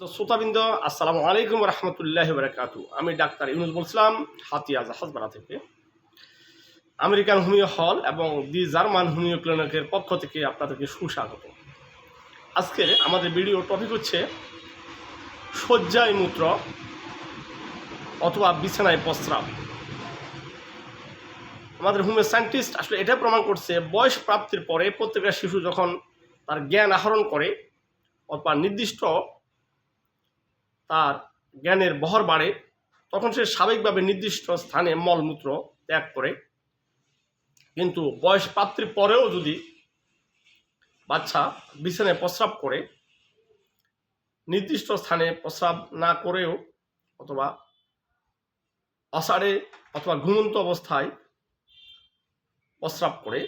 তো শ্রোতাবৃন্দ, আসসালামু আলাইকুম রহমতুল্লাহ বারাকাতু। আমি ডাক্তার ইউনুস বলছিলাম হাতিয়া জাহাজপাড়া থেকে। আমেরিকান হোমিও হল এবং দি জার্মান হোমিও ক্লিনিকের পক্ষ থেকে আপনাদেরকে সুস্বাগত। আজকে আমাদের ভিডিও টপিক হচ্ছে শয্যায় মূত্র অথবা বিছানায় প্রস্রাব। আমাদের হোমিও সায়েন্টিস্ট আসলে এটা প্রমাণ করছে, বয়স প্রাপ্তির পরে প্রত্যেকটা শিশু যখন তার জ্ঞান আহরণ করে অথবা নির্দিষ্ট তার জ্ঞানের বহর বাড়ে, তখন সে স্বাভাবিকভাবে নির্দিষ্ট স্থানে মলমূত্র ত্যাগ করে। কিন্তু বয়স প্রাপ্তির পরেও যদি বাচ্চা বিছানায় প্রস্রাব করে, নির্দিষ্ট স্থানে প্রস্রাব না করেও অথবা অসাড়ে অথবা ঘুমন্ত অবস্থায় প্রস্রাব করে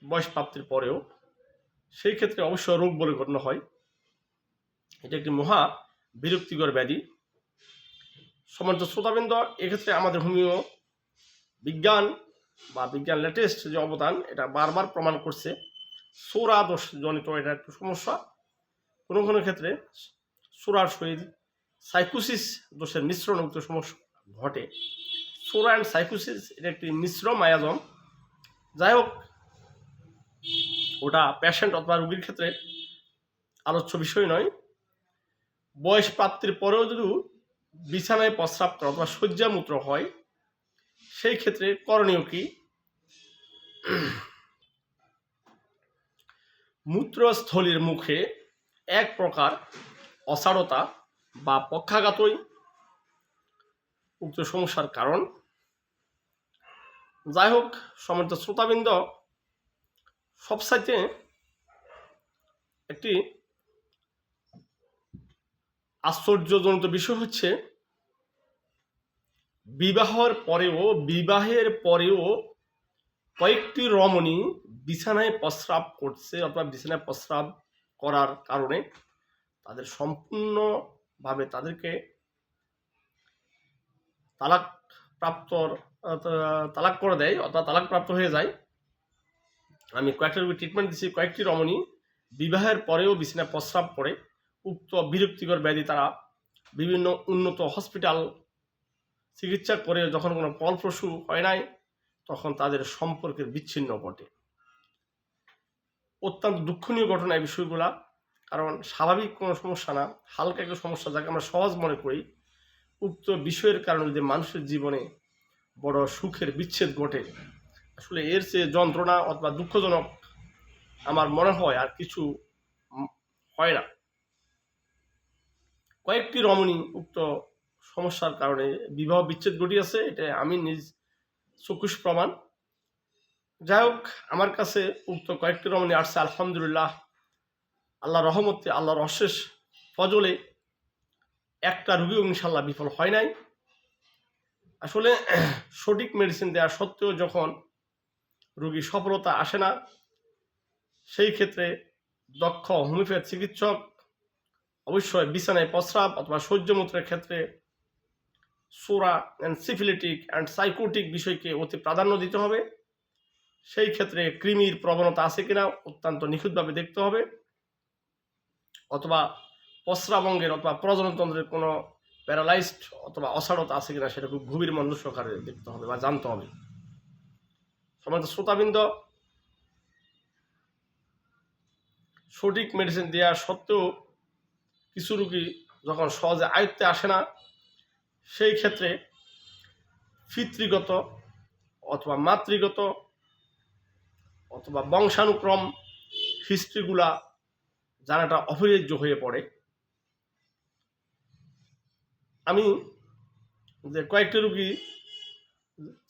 বয়স প্রাপ্তির পরেও, সেই ক্ষেত্রে অবশ্য রোগ বলে গণ্য হয়। এটা একটি মহা বিরক্তিকর ব্যাধি। সম্মানিত শ্রোতাবৃন্দ, এক্ষেত্রে আমাদের হোমিও বিজ্ঞান বা বিজ্ঞান লেটেস্ট যে অবদান, এটা বারবার প্রমাণ করছে সোরা দোষ জনিত এটা একটু সমস্যা। কোনো কোনো ক্ষেত্রে সোরার সহিত সাইকোসিস দোষের মিশ্রণযুক্ত সমস্যা ঘটে। সোরা অ্যান্ড সাইকোসিস এটা একটি মিশ্র মায়াজম। যাই হোক, ওটা পেশেন্ট অথবা রোগীর ক্ষেত্রে আলোচ্য বিষয় নয়। বয়স প্রাপ্তির পরেও যদি বিছানায় প্রস্রাব করা অথবা শয্যামূত্র হয়, সেই ক্ষেত্রে করণীয় কি? মূত্রস্থলীর মুখে এক প্রকার অসাড়তা বা পক্ষাঘাতই উক্ত সমস্যার কারণ। যাই হোক, সম্মানিত শ্রোতাবৃন্দ, সবসাইতে একটি আশ্চর্যজনিত বিষয় হচ্ছে, বিবাহের পরেও কয়েকটি রমণী বিছানায় প্রস্রাব করছে অথবা বিছানায় প্রস্রাব করার কারণে তাদের সম্পূর্ণভাবে তাদেরকে তালাক করে দেয় অথবা তালাকপ্রাপ্ত হয়ে যায়। আমি কয়েকটা রোগী ট্রিটমেন্ট দিচ্ছি, কয়েকটি রমণী বিবাহের পরেও বিছানায় প্রস্রাব করে। উক্ত বিরক্তিকর ব্যাধি তারা বিভিন্ন উন্নত হসপিটাল চিকিৎসা করে যখন কোনো ফলপ্রসূ হয় নাই, তখন তাদের সম্পর্কের বিচ্ছিন্ন ঘটে। অত্যন্ত দুঃখনীয় ঘটনা এই বিষয়গুলা। কারণ স্বাভাবিক কোনো সমস্যা না, হালকা একটা সমস্যা যাকে আমরা সহজ মনে করি, উক্ত বিষয়ের কারণে যদি মানুষের জীবনে বড় সুখের বিচ্ছেদ ঘটে, আসলে এর চেয়ে যন্ত্রণা অথবা দুঃখজনক আমার মনে হয় আর কিছু হয় না। কয়েকটি রমণী উক্ত সমস্যার কারণে বিবাহ বিচ্ছেদ ঘটিয়েছে, এটা আমি নিজ চক্ষুষ প্রমাণ। যাই হোক, আমার কাছে উক্ত কয়েকটি রমণী আসছে, আলহামদুলিল্লাহ, আল্লাহ রহমতে, আল্লাহর অশেষ ফজলে একটা রোগীও ইনশাল্লাহ বিফল হয় নাই। আসলে সঠিক মেডিসিন দেওয়া সত্ত্বেও যখন রোগী সফলতা আসে না, সেই ক্ষেত্রে দক্ষ হোমিওপ্যাথ চিকিৎসক অবশ্যই বিছানায় প্রস্রাব অথবা সহ্যমূত্রের ক্ষেত্রে সোরা অ্যান্ড সিফিলিটিক অ্যান্ড সাইকোটিক বিষয়কে অতি প্রাধান্য দিতে হবে। সেই ক্ষেত্রে কৃমির প্রবণতা আছে কিনা অত্যন্ত নিখুঁতভাবে দেখতে হবে, অথবা প্রস্রাবঙ্গের অথবা প্রজননতন্ত্রের কোনো প্যারালাইজড অথবা অসাড়তা আছে কিনা সেটা খুব গভীর মনোযোগ সহকারে দেখতে হবে বা জানতে হবে। সম্মানিত শ্রোতাবৃন্দ, সঠিক মেডিসিন দেওয়া সত্ত্বেও কিছু রোগী যখন সহজে আয়ত্তে আসে না, সেই ক্ষেত্রে পিতৃগত অথবা মাতৃগত অথবা বংশানুক্রম হিস্ট্রিগুলা জানাটা অপরিহার্য হয়ে পড়ে। আমি যে কয়েকটি রোগী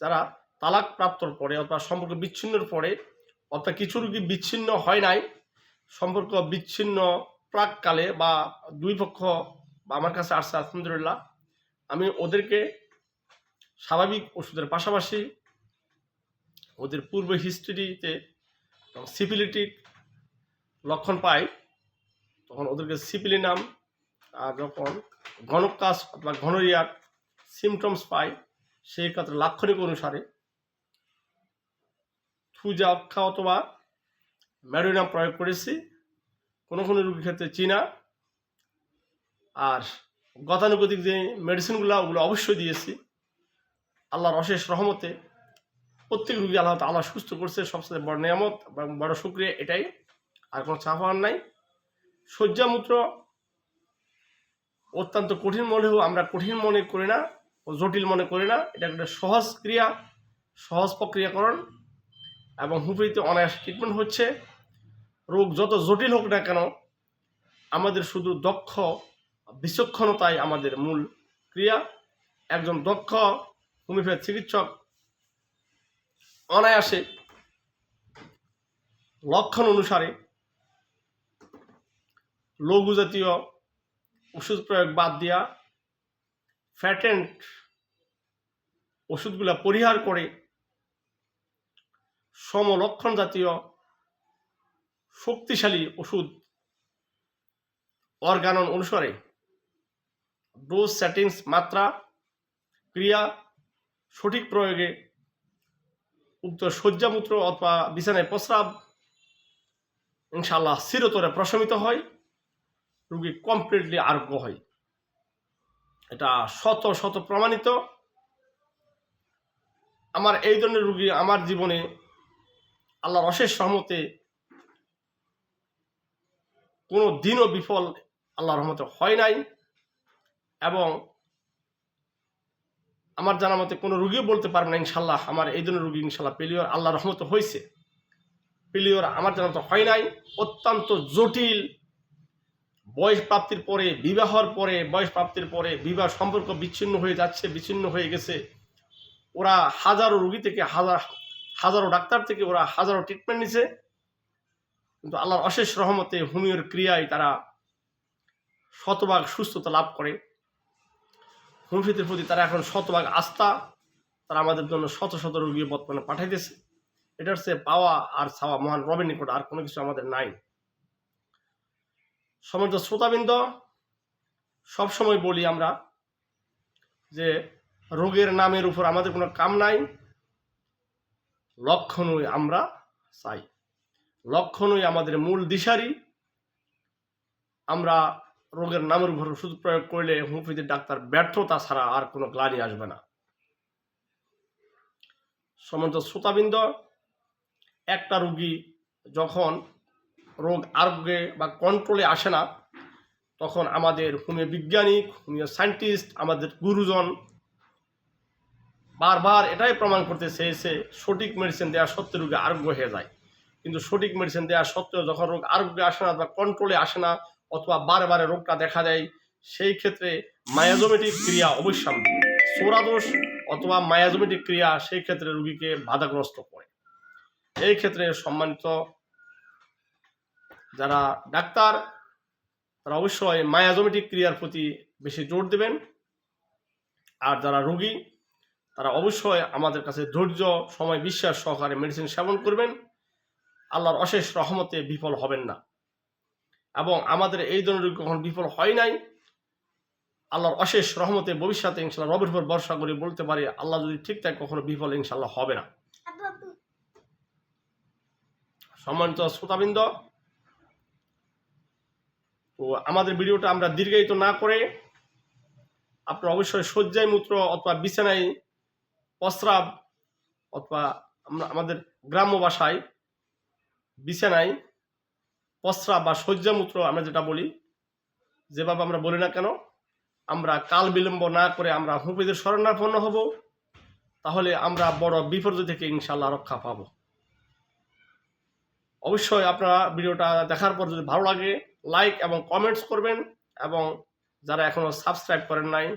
যারা তালাক প্রাপ্তর পরে অথবা সম্পর্ক বিচ্ছিন্নর পরে, অর্থাৎ কিছু রোগী বিচ্ছিন্ন হয় নাই, সম্পর্ক বিচ্ছিন্ন প্রাককালে বা দুই পক্ষ বা আমার কাছে আসছে, আলহামদুলিল্লাহ, আমি ওদেরকে স্বাভাবিক ওষুধের পাশাপাশি ওদের পূর্ব হিস্ট্রিতে সিফিলিটিক লক্ষণ পাই, তখন ওদেরকে সিপিলিনাম, আর যখন ঘনকাশ অথবা ঘনরিয়ার সিমটমস পাই, সেই ক্ষেত্রে লাক্ষণিক অনুসারে থুজা অক্ষা অথবা ম্যাডোনাম প্রয়োগ করেছি। কোনো কোনো রোগীর ক্ষেত্রে চীনা আর গতানুগতিক যে মেডিসিনগুলো ওগুলো অবশ্যই দিয়েছি। আল্লাহর অশেষ রহমতে প্রত্যেক রুগী আল্লাহ সুস্থ করছে, সবচেয়ে বড় নিয়ামত এবং বড় শুকরিয়া এটাই, আর কোনো চাপার নাই। শয্যামূত্র অত্যন্ত কঠিন মনেও আমরা কঠিন মনে করি না ও জটিল মনে করি না, এটা একটা সহজ ক্রিয়া, সহজ প্রক্রিয়াকরণ এবং হুপিতে অনায়াস ট্রিটমেন্ট হচ্ছে। রোগ যত জটিল হোক না কেন, আমাদের শুধু দক্ষ বিচক্ষণতাই আমাদের মূল ক্রিয়া। একজন দক্ষ হোমিওপ্যাথি চিকিৎসক অনায়াসে লক্ষণ অনুসারে লঘু জাতীয় ওষুধ প্রয়োগ বাদ দিয়া ফ্যাটেন্ট ওষুধগুলা পরিহার করে সমলক্ষণ জাতীয় শক্তিশালী ওষুধ অর্গানন অনুসারে ডোজ সেটিংস, মাত্রা, ক্রিয়া সঠিক প্রয়োগে উক্ত শয্যামূত্র অথবা বিছানায় প্রস্রাব ইনশাআল্লাহ চিরতরে প্রশমিত হয়, রোগী কমপ্লিটলি আরোগ্য হয়। এটা শত শত প্রমাণিত। আমার এই ধরনের রোগী আমার জীবনে আল্লাহর অশেষ রহমতে কোনো দিনও বিফল আল্লাহর রহমতে হয় নাই, এবং আমার জানা মতে কোনো রুগীও বলতে পারবে না ইনশাল্লাহ আমার এই ধরনের রুগী ইনশাল্লাহ পেলিওর আল্লাহর রহমতে হয়েছে। পেলিওর আমার জানা মতে হয় নাই। অত্যন্ত জটিল বয়স প্রাপ্তির পরে, বিবাহর পরে, বয়স প্রাপ্তির পরে বিবাহ সম্পর্ক বিচ্ছিন্ন হয়ে যাচ্ছে, বিচ্ছিন্ন হয়ে গেছে। ওরা হাজারো রুগী থেকে হাজারো ডাক্তার থেকে ওরা হাজারো ট্রিটমেন্ট নিছে, কিন্তু আল্লাহর অশেষ রহমতে হোমিওর ক্রিয়ায় তারা শতভাগ সুস্থতা লাভ করে। হোমিওপ্যাথির প্রতি তারা এখন শতভাগ আস্থা, তারা আমাদের জন্য শত শত রোগী বর্তমানে পাঠাইতেছে। এটা হচ্ছে পাওয়া আর চাওয়া মহান রবের নিকট, আর কোনো কিছু আমাদের নাই। সমস্ত শ্রোতাবৃন্দ, সবসময় বলি আমরা যে রোগের নামের উপর আমাদের কোনো কাম নাই, লক্ষণই আমরা চাই, লক্ষণই আমাদের মূল দিশারি। আমরা রোগের নামের উপর ওষুধ প্রয়োগ করলে হোমিওপ্যাথির ডাক্তার ব্যর্থতা ছাড়া আর কোনো গ্লানি আসবে না। সমস্ত শ্রোতাবৃন্দ, একটা রোগী যখন রোগ আরোগ্যে বা কন্ট্রোলে আসে না, তখন আমাদের হোমিও বিজ্ঞানিক, হোমিও সায়েন্টিস্ট, আমাদের গুরুজন বারবার এটাই প্রমাণ করতে চেয়েছে সঠিক মেডিসিন দেওয়া সত্ত্বেও রোগী আরোগ্য হয়ে যায়। কিন্তু সঠিক মেডিসিন দেওয়া সত্ত্বেও যখন রোগ আরোগ্যে আসে না বা কন্ট্রোলে আসে না, অথবা বারে রোগটা দেখা দেয়, সেই ক্ষেত্রে মায়াজোমেটিক ক্রিয়া অবশ্যম্ভাবী, সোরাদোষ অথবা মায়াজোমেটিক ক্রিয়া সেই ক্ষেত্রে রোগীকে বাধাগ্রস্ত করে। এই ক্ষেত্রে সম্মানিত যারা ডাক্তার, তারা অবশ্যই মায়াজোমেটিক ক্রিয়ার প্রতি বেশি জোর দেবেন। আর যারা রোগী, তারা অবশ্যই আমাদের কাছে ধৈর্য, সময়, বিশ্বাস সহকারে মেডিসিন সেবন করবেন। আল্লাহর অশেষ রহমতে বিফল হবেন না, এবং আমাদের এই ধরনের রোগী কখনো বিফল হয় নাই। আল্লাহর অশেষ রহমতে ভবিষ্যতে ইনশাল্লাহ রবের উপর ভরসা করে বলতে পারি, আল্লাহ যদি ঠিক থাকে কখনো বিফল ইনশাল্লাহ হবে না। সম্মানিত শ্রোতাবৃন্দ, তো আমাদের ভিডিওটা আমরা দীর্ঘায়িত না করে আপনারা অবশ্যই শয্যায় মূত্র অথবা বিছানায় প্রস্রাব, অথবা আমাদের গ্রাম্য ভাষায় বিছানায় প্রস্রাব বা শয্যামূত্র আমরা যেটা বলি, যেভাবে আমরা বলি না কেন, আমরা কাল বিলম্ব না করে আমরা হোমিওপ্যাথির শরণাপন্ন হব, তাহলে আমরা বড় বিপর্যয় থেকে ইনশাল্লাহ রক্ষা পাব। অবশ্যই আপনারা ভিডিওটা দেখার পর যদি ভালো লাগে লাইক এবং কমেন্টস করবেন, এবং যারা এখনো সাবস্ক্রাইব করেন নাই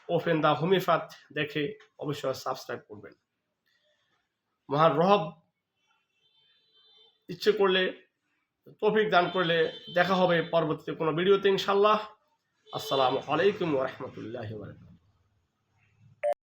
ওপেন দ্য হোমিওপ্যাথ দেখে অবশ্যই সাবস্ক্রাইব করবেন। মহান রব ইচ্ছে করলে, তৌফিক দান করলে দেখা হবে পরবর্তীতে কোনো ভিডিওতে ইনশাল্লাহ। আসসালামু আলাইকুম ওয়া রাহমাতুল্লাহি ওয়া বারাকাতুহু।